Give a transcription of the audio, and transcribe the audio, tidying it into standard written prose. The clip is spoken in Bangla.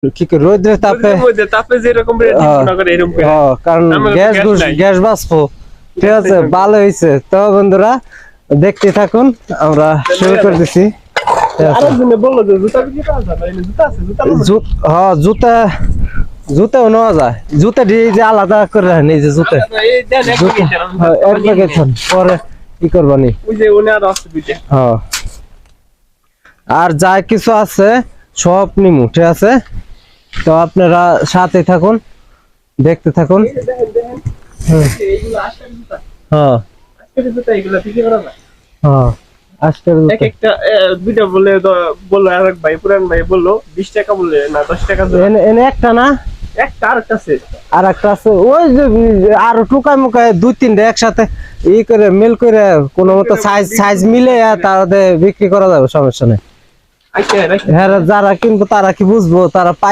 কি করে রোদের তাপে তাপে যেরকম রেট না করে এরকম করে কারণ গ্যাস বাঁচবো। ঠিক আছে, ভালো হয়েছে। তো বন্ধুরা দেখতে থাকুন, আমরা শুরু করে দিছি। আরেকজনে বললো যে জুতা বিক্রি করা যাবে, জুতা আছে, জুতা জুতাও নেওয়া যায়। জুতা দিয়ে যে আলাদা করে রাখেন, এই যে জুতা এক প্যাকেট পরে কি করবানি। ওই যে ওনে আর আছে দুইটা। আর যা কিছু আছে সব নিমু, ঠিক আছে? তো আপনারা সাথে থাকুন, দেখতে থাকুন। এইগুলো আজকের জুতা, হ্যাঁ আজকের জুতা এগুলো বিক্রি করা যায়। হ্যাঁ আজকের এক একটা দুইটা বলে বললো আরেক ভাই, পুরান ভাই বললো 20 টাকা বলে না 10 টাকা এনে একটা না, একটা আরেকটা আছে, আর একটা আছে ওই যে আরো টুকায় মুকায় দুই তিনটা একসাথে ই করে মেল করে কোনো মতো সাইজ মিলে তাদের বিক্রি করা যাবে, সমস্যা নেই। আচ্ছা হ্যাঁ, যারা কিনবো তারা কি বুঝবো, তারা পাই